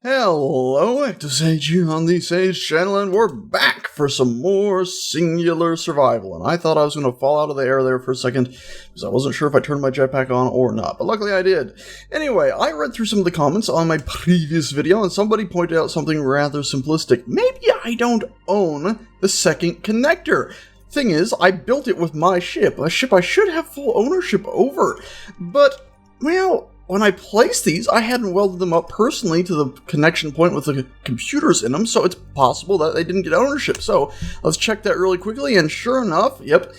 Hello, Deus Ex on the Sage channel, and we're back for some more singular survival. And I thought I was going to fall out of the air there for a second, because I wasn't sure if I turned my jetpack on or not, but luckily I did. Anyway, I read through some of the comments on my previous video, and somebody pointed out something rather simplistic. Maybe I don't own the second connector. Thing is, I built it with my ship, a ship I should have full ownership over, but, well, when I placed these, I hadn't welded them up personally to the connection point with the computers in them, so it's possible that they didn't get ownership. So let's check that really quickly, and sure enough, yep,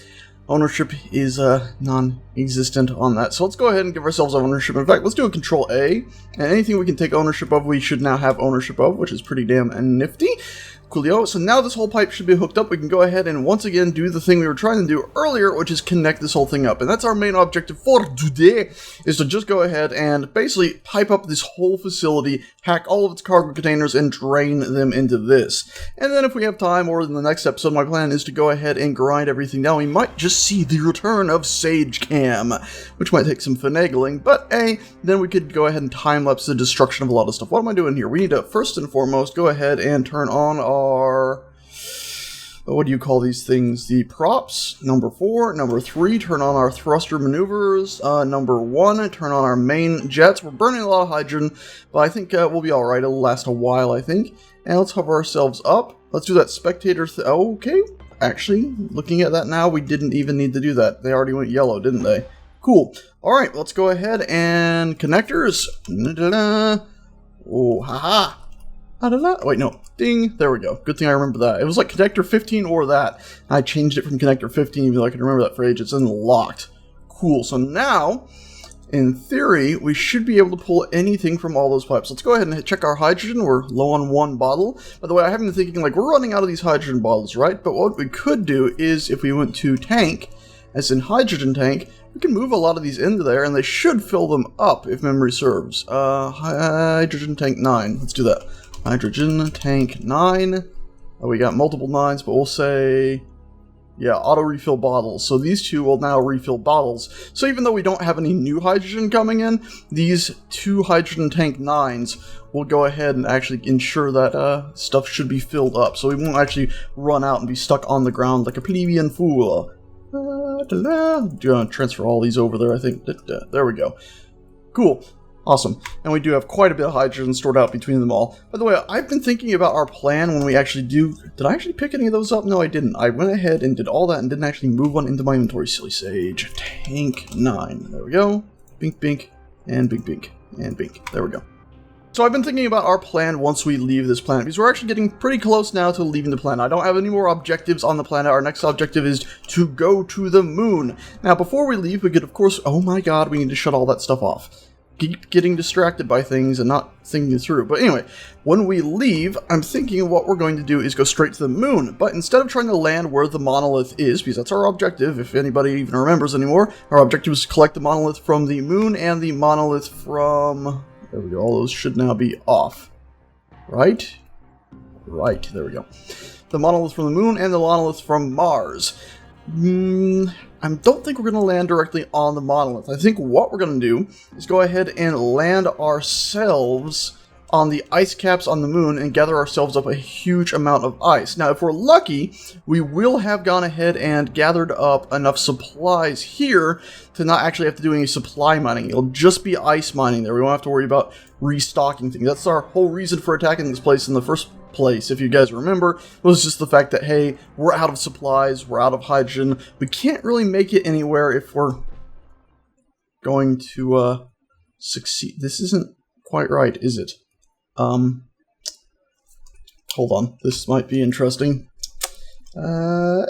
ownership is non-existent on that. So let's go ahead and give ourselves ownership. In fact, let's do a Control A, and anything we can take ownership of, we should now have ownership of, which is pretty damn nifty. Coolio. So now this whole pipe should be hooked up. We can go ahead and once again do the thing we were trying to do earlier, which is connect this whole thing up. And that's our main objective for today, is to just go ahead and basically pipe up this whole facility, hack all of its cargo containers, and drain them into this. And then if we have time, or in the next episode, my plan is to go ahead and grind everything down. We might just see the return of Sage Cam, which might take some finagling, but hey, then we could go ahead and time-lapse the destruction of a lot of stuff. What am I doing here? We need to, first and foremost, go ahead and turn on our what do you call these things? The props. Number 4. Number 3, turn on our thruster maneuvers. Number 1, turn on our main jets. We're burning a lot of hydrogen, but I think we'll be alright. It'll last a while, I think. And let's hover ourselves up. Let's do that spectator okay. Actually, looking at that now, we didn't even need to do that. They already went yellow, didn't they? Cool. Alright, let's go ahead and connectors. Oh, haha. Wait, no. Ding. There we go. Good thing I remember that. It was like connector 15 or that. I changed it from connector 15, even though I can remember that for ages. It's unlocked. Cool. So now, in theory, we should be able to pull anything from all those pipes. Let's go ahead and check our hydrogen. We're low on 1 bottle. By the way, I have been thinking, like, we're running out of these hydrogen bottles, right? But what we could do is, if we went to tank, as in hydrogen tank, we can move a lot of these into there, and they should fill them up, if memory serves. Hydrogen tank 9. Let's do that. Hydrogen tank 9. Oh, we got multiple 9s, but we'll say, yeah, auto refill bottles. So these two will now refill bottles. So even though we don't have any new hydrogen coming in, these 2 hydrogen tank 9s will go ahead and actually ensure that stuff should be filled up. So we won't actually run out and be stuck on the ground like a plebeian fool. Transfer all these over there, I think. There we go. Cool. Awesome. And we do have quite a bit of hydrogen stored out between them all. By the way, I've been thinking about our plan when we actually do... Did I actually pick any of those up? No, I didn't. I went ahead and did all that and didn't actually move one into my inventory. Silly Sage. Tank 9. There we go. Bink, bink, and bink, bink, and bink. There we go. So I've been thinking about our plan once we leave this planet, because we're actually getting pretty close now to leaving the planet. I don't have any more objectives on the planet. Our next objective is to go to the moon. Now, before we leave, we could, of course... Oh my god, we need to shut all that stuff off. Keep getting distracted by things and not thinking through. But anyway, when we leave, I'm thinking what we're going to do is go straight to the moon. But instead of trying to land where the monolith is, because that's our objective, if anybody even remembers anymore, our objective is to collect the monolith from the moon and the monolith from... There we go, all those should now be off. Right? Right, there we go. The monolith from the moon and the monolith from Mars. I don't think we're going to land directly on the monolith. I think what we're going to do is go ahead and land ourselves on the ice caps on the moon and gather ourselves up a huge amount of ice. Now, if we're lucky, we will have gone ahead and gathered up enough supplies here to not actually have to do any supply mining. It'll just be ice mining there. We won't have to worry about restocking things. That's our whole reason for attacking this place in the first place, if you guys remember, was just the fact that, hey, we're out of supplies, we're out of hydrogen, we can't really make it anywhere if we're going to succeed. This isn't quite right, is it? Hold on, this might be interesting. Hello,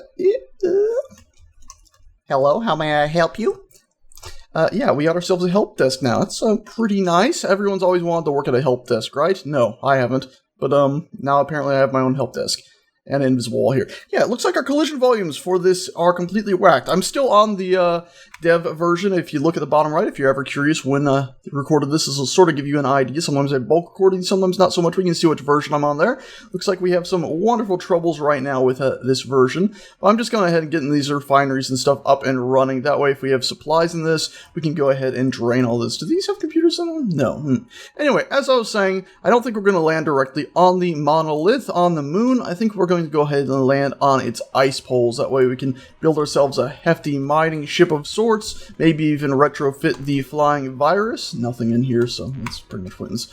how may I help you? Yeah, we got ourselves a help desk now. That's pretty nice. Everyone's always wanted to work at a help desk, right? No, I haven't. But now apparently I have my own help desk. And an invisible wall here. Yeah, it looks like our collision volumes for this are completely whacked. I'm still on the dev version. If you look at the bottom right, if you're ever curious when I recorded this will sort of give you an idea. Sometimes I bulk recording, sometimes not so much. We can see which version I'm on there. Looks like we have some wonderful troubles right now with this version. But I'm just going ahead and getting these refineries and stuff up and running. That way, if we have supplies in this, we can go ahead and drain all this. Do these have computers in them? No. Anyway, as I was saying, I don't think we're going to land directly on the monolith on the moon. I think we're going to go ahead and land on its ice poles. That way we can build ourselves a hefty mining ship of sorts, maybe even retrofit the flying virus. Nothing in here, so that's pretty much pointless.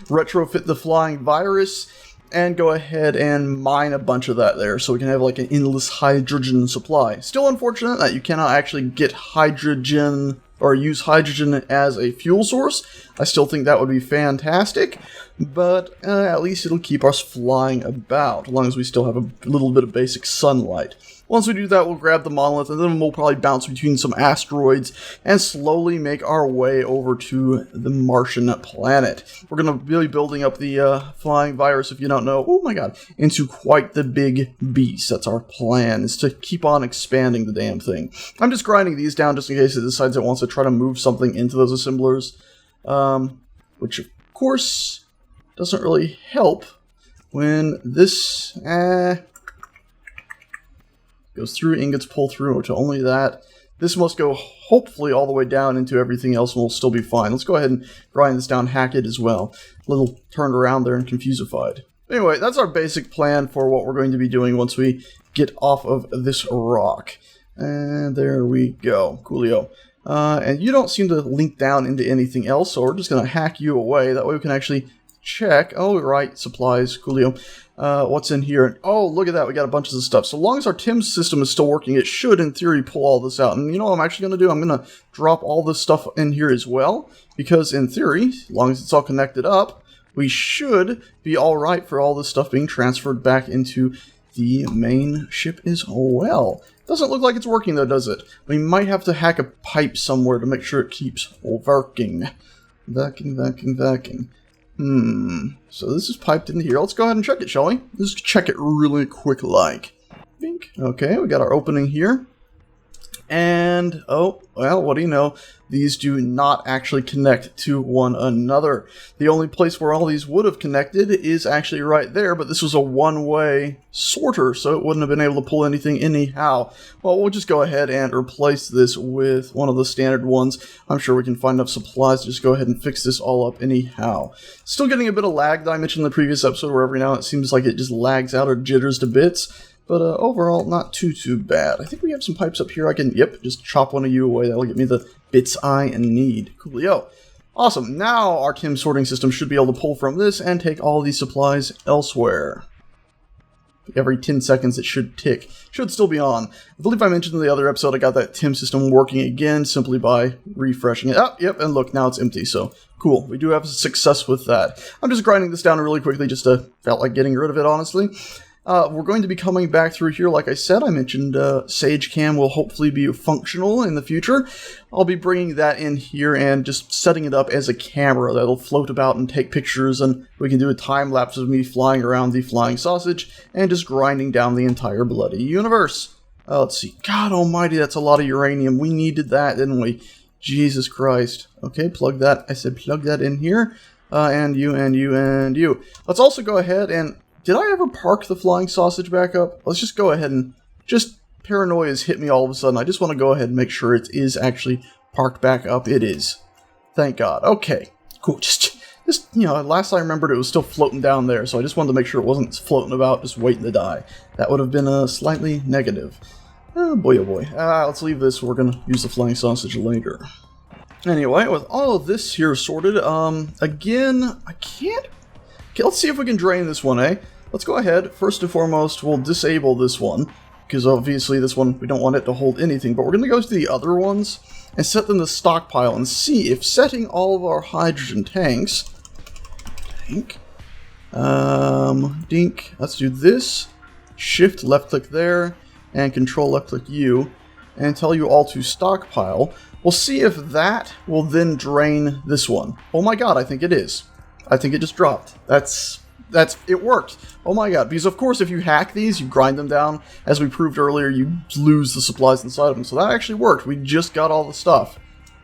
Retrofit the flying virus and go ahead and mine a bunch of that there so we can have like an endless hydrogen supply. Still unfortunate that you cannot actually get hydrogen or use hydrogen as a fuel source. I still think that would be fantastic, but at least it'll keep us flying about, as long as we still have a little bit of basic sunlight. Once we do that, we'll grab the monolith, and then we'll probably bounce between some asteroids and slowly make our way over to the Martian planet. We're going to be building up the flying virus, if you don't know, oh my god, into quite the big beast. That's our plan, is to keep on expanding the damn thing. I'm just grinding these down just in case it decides it wants to try to move something into those assemblers, which of course doesn't really help when this goes through, ingots pull through to only that. This must go hopefully all the way down into everything else and we'll still be fine. Let's go ahead and grind this down, hack it as well. A little turned around there and confusified. Anyway, that's our basic plan for what we're going to be doing once we get off of this rock. And there we go. Coolio. And you don't seem to link down into anything else, so we're just going to hack you away. That way we can actually check. Oh, right. Supplies. Coolio. What's in here? Oh, look at that. We got a bunch of stuff. So long as our TIM system is still working, it should, in theory, pull all this out. And you know what I'm actually going to do? I'm going to drop all this stuff in here as well. Because in theory, as long as it's all connected up, we should be all right for all this stuff being transferred back into the main ship as well. Doesn't look like it's working though, does it? We might have to hack a pipe somewhere to make sure it keeps working. Vacuum. So this is piped in here. Let's go ahead and check it, shall we? Let's check it really quick like. Okay, we got our opening here. And, oh, well, what do you know? These do not actually connect to one another. The only place where all these would have connected is actually right there, but this was a one-way sorter, so it wouldn't have been able to pull anything anyhow. Well, we'll just go ahead and replace this with one of the standard ones. I'm sure we can find enough supplies to just go ahead and fix this all up anyhow. Still getting a bit of lag that I mentioned in the previous episode, where every now it seems like it just lags out or jitters to bits. But overall, not too bad. I think we have some pipes up here. I can, just chop one of you away. That'll get me the bits I need. Coolio. Awesome. Now our TIM sorting system should be able to pull from this and take all these supplies elsewhere. Every 10 seconds it should tick. Should still be on. I believe I mentioned in the other episode I got that TIM system working again simply by refreshing it. Oh, yep, and look, now it's empty, so cool. We do have success with that. I'm just grinding this down really quickly just to felt like getting rid of it, honestly. We're going to be coming back through here. Like I said, I mentioned SageCam will hopefully be functional in the future. I'll be bringing that in here and just setting it up as a camera that'll float about and take pictures, and we can do a time lapse of me flying around the flying sausage and just grinding down the entire bloody universe. Let's see. God almighty, that's a lot of uranium. We needed that, didn't we? Jesus Christ. Okay, plug that. I said plug that in here. And you. Let's also go ahead and... Did I ever park the flying sausage back up? Let's just go ahead and just paranoia has hit me all of a sudden. I just want to go ahead and make sure it is actually parked back up. It is. Thank God. Okay. Cool. Just last I remembered it was still floating down there, so I just wanted to make sure it wasn't floating about just waiting to die. That would have been slightly negative. Oh boy. Let's leave this. We're going to use the flying sausage later. Anyway, with all of this here sorted, again, I can't... Okay, let's see if we can drain this one, eh? Let's go ahead. First and foremost, we'll disable this one, because obviously this one, we don't want it to hold anything, but we're going to go to the other ones and set them to stockpile and see if setting all of our hydrogen tanks... Dink. Let's do this. Shift left click there, and control left click U, and tell you all to stockpile. We'll see if that will then drain this one. Oh my god, I think it is. I think it just dropped. That's it worked. Oh my god. Because, of course, if you hack these, you grind them down. As we proved earlier, you lose the supplies inside of them. So that actually worked. We just got all the stuff.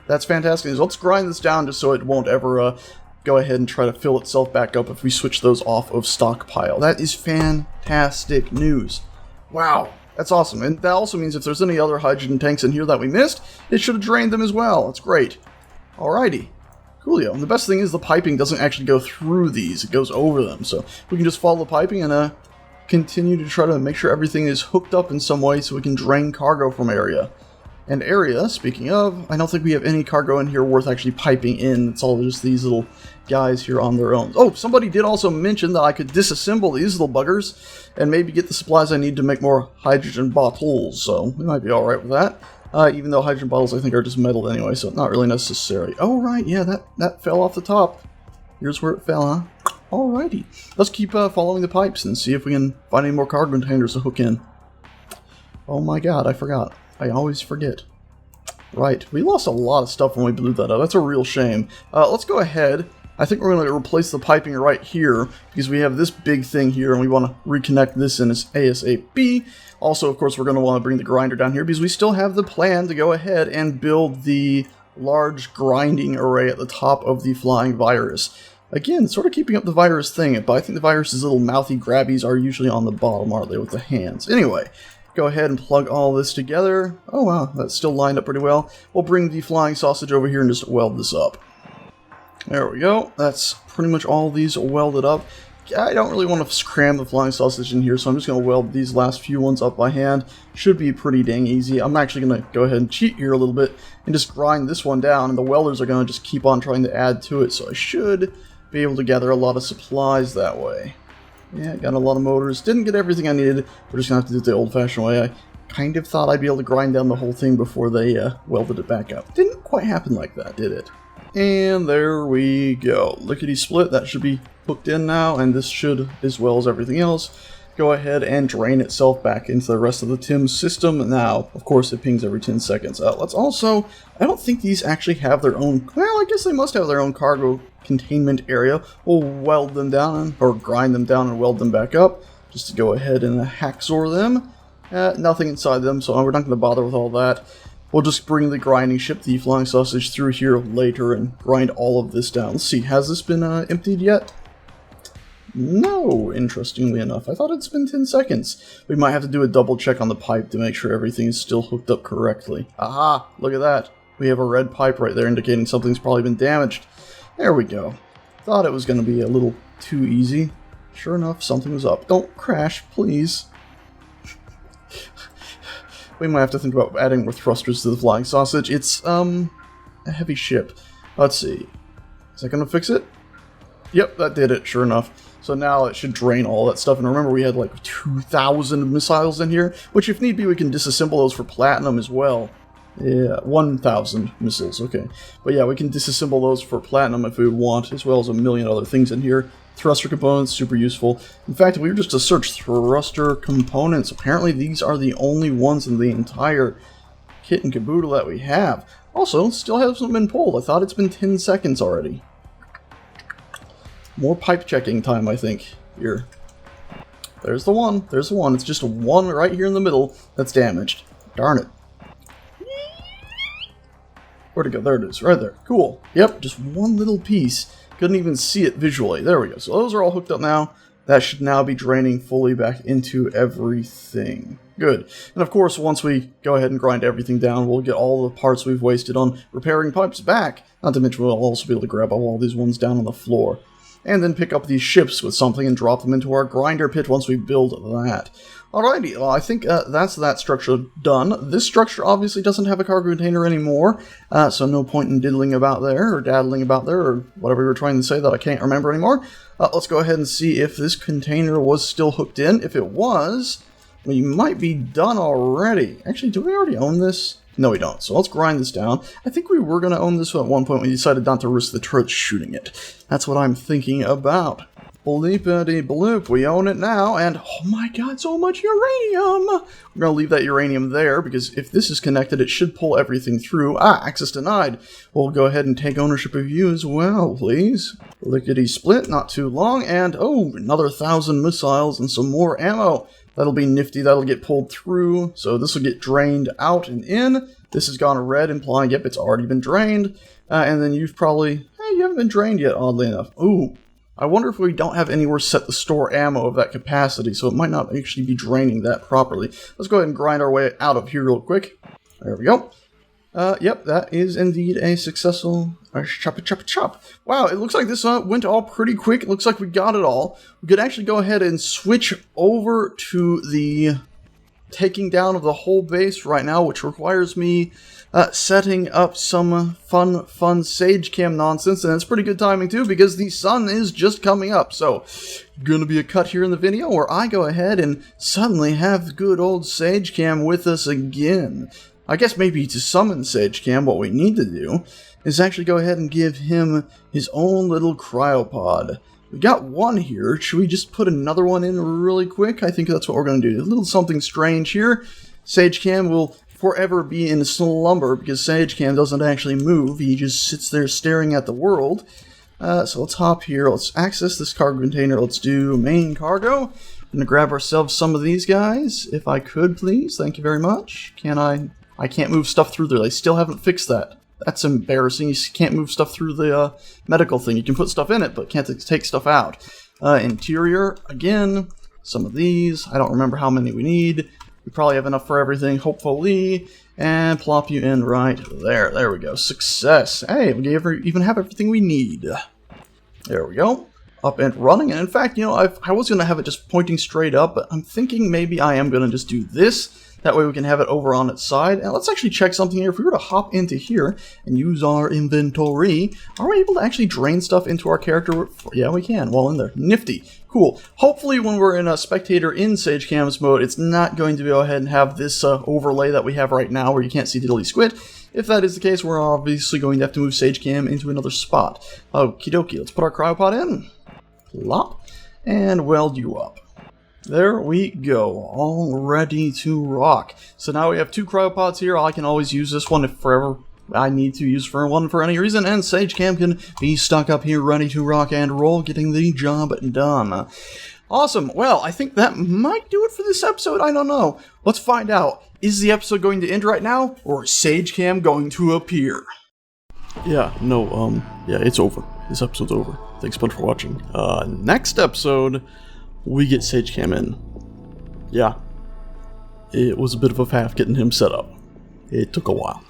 That's fantastic. So let's grind this down just so it won't ever go ahead and try to fill itself back up if we switch those off of stockpile. That is fantastic news. Wow. That's awesome. And that also means if there's any other hydrogen tanks in here that we missed, it should have drained them as well. That's great. Alrighty. Coolio. And the best thing is the piping doesn't actually go through these. It goes over them. So we can just follow the piping and continue to try to make sure everything is hooked up in some way so we can drain cargo from area. And area, speaking of, I don't think we have any cargo in here worth actually piping in. It's all just these little guys here on their own. Oh, somebody did also mention that I could disassemble these little buggers and maybe get the supplies I need to make more hydrogen bottles. So we might be alright with that. Even though hydrogen bottles I think are just metal anyway, so not really necessary. Oh, right, yeah, that fell off the top. Here's where it fell, huh? Alrighty. Let's keep following the pipes and see if we can find any more cargo containers to hook in. Oh my god, I forgot. I always forget. Right, we lost a lot of stuff when we blew that up. That's a real shame. Let's go ahead. I think we're going to replace the piping right here because we have this big thing here and we want to reconnect this in as ASAP. Also, of course, we're going to want to bring the grinder down here because we still have the plan to go ahead and build the large grinding array at the top of the flying virus. Again, sort of keeping up the virus thing, but I think the virus's little mouthy grabbies are usually on the bottom, aren't they, with the hands? Anyway. Go ahead and plug all this together. Oh wow, that's still lined up pretty well. We'll bring the flying sausage over here and just weld this up. There we go. That's pretty much all these welded up. I don't really want to cram the flying sausage in here, so I'm just going to weld these last few ones up by hand. Should be pretty dang easy. I'm actually going to go ahead and cheat here a little bit and just grind this one down, and the welders are going to just keep on trying to add to it, so I should be able to gather a lot of supplies that way. Yeah, got a lot of motors. Didn't get everything I needed. We're just going to have to do it the old-fashioned way. I kind of thought I'd be able to grind down the whole thing before they welded it back up. Didn't quite happen like that, did it? And there we go. Lickety-split. That should be hooked in now, and this should, as well as everything else, go ahead and drain itself back into the rest of the TIM system. Now, of course, it pings every 10 seconds. Let's also... I don't think these actually have their own... Well, I guess they must have their own cargo containment area. We'll weld them down, or grind them down and weld them back up, just to go ahead and hacksaw them. Nothing inside them, so we're not going to bother with all that. We'll just bring the grinding ship, the flying sausage, through here later and grind all of this down. Let's see, has this been emptied yet? No, interestingly enough. I thought it's been 10 seconds. We might have to do a double check on the pipe to make sure everything is still hooked up correctly. Aha! Look at that. We have a red pipe right there indicating something's probably been damaged. There we go. Thought it was going to be a little too easy. Sure enough, something was up. Don't crash, please. We might have to think about adding more thrusters to the flying sausage. It's, a heavy ship. Let's see. Is that going to fix it? Yep, that did it, sure enough. So now it should drain all that stuff. And remember, we had like 2,000 missiles in here, which if need be, we can disassemble those for platinum as well. Yeah, 1,000 missiles, okay. But yeah, we can disassemble those for platinum if we want, as well as a million other things in here. Thruster components, super useful. In fact, if we were just to search thruster components, apparently these are the only ones in the entire kit and caboodle that we have. Also, still hasn't been pulled. I thought it's been 10 seconds already. More pipe checking time, I think, here. There's the one. There's the one. It's just one right here in the middle that's damaged. Darn it. Where'd it go? There it is, right there. Cool. Yep, just one little piece. Couldn't even see it visually. There we go. So those are all hooked up now. That should now be draining fully back into everything. Good. And of course, once we go ahead and grind everything down, we'll get all the parts we've wasted on repairing pipes back. Not to mention we'll also be able to grab all these ones down on the floor. And then pick up these ships with something and drop them into our grinder pit once we build that. Alrighty, well, I think that's that structure done. This structure obviously doesn't have a cargo container anymore, so no point in diddling about there, or daddling about there, or whatever we were trying to say that I can't remember anymore. Let's go ahead and see if this container was still hooked in. If it was, we might be done already. Actually, do we already own this? No, we don't. So let's grind this down. I think we were going to own this at one point. We decided not to risk the turrets shooting it. That's what I'm thinking about. Bleepity bloop, we own it now, and oh my god, so much uranium! We're gonna leave that uranium there, because if this is connected, it should pull everything through. Access denied. We'll go ahead and take ownership of you as well, please. Lickety split, not too long, and oh, another 1,000 missiles and some more ammo. That'll be nifty, that'll get pulled through, so this will get drained out and in. This has gone red, implying, yep, it's already been drained. And then you've probably, you haven't been drained yet, oddly enough. Ooh. I wonder if we don't have anywhere set to store ammo of that capacity, so it might not actually be draining that properly. Let's go ahead and grind our way out of here real quick. There we go. Yep, that is indeed a successful chop. Wow, it looks like this went all pretty quick. It looks like we got it all. We could actually go ahead and switch over to the taking down of the whole base right now, which requires me setting up some fun sage cam nonsense, and it's pretty good timing too because the sun is just coming up. So gonna be a cut here in the video where I go ahead and suddenly have good old sage cam with us again. I guess maybe to summon sage cam, what we need to do is actually go ahead and give him his own little cryopod. We got one here. Should we just put another one in really quick? I think that's what we're going to do. A little something strange here. SageCam will forever be in slumber because SageCam doesn't actually move. He just sits there staring at the world. So let's hop here. Let's access this cargo container. Let's do main cargo. I'm going to grab ourselves some of these guys. If I could, please. Thank you very much. Can I? I can't move stuff through there. They still haven't fixed that. That's embarrassing. You can't move stuff through the medical thing. You can put stuff in it, but can't take stuff out. Interior, again, some of these. I don't remember how many we need. We probably have enough for everything, hopefully. And plop you in right there. There we go. Success. Hey, we even have everything we need. There we go. Up and running. And in fact, you know, I was going to have it just pointing straight up, but I'm thinking maybe I am going to just do this. That way we can have it over on its side. And let's actually check something here. If we were to hop into here and use our inventory, are we able to actually drain stuff into our character? Yeah, we can. While in there. Nifty. Cool. Hopefully when we're in a spectator in SageCam's mode, it's not going to go ahead and have this overlay that we have right now where you can't see diddly squid. If that is the case, we're obviously going to have to move SageCam into another spot. Okie dokie. Let's put our cryopod in. Plop. And weld you up. There we go, all ready to rock. So now we have two cryopods here. I can always use this one if forever I need to use one for any reason, and SageCam can be stuck up here ready to rock and roll, getting the job done. Awesome. Well, I think that might do it for this episode. I don't know. Let's find out. Is the episode going to end right now, or is SageCam going to appear? Yeah, no, yeah, it's over. This episode's over. Thanks so much for watching. Next episode, we get SageCam in. Yeah. It was a bit of a faff getting him set up. It took a while.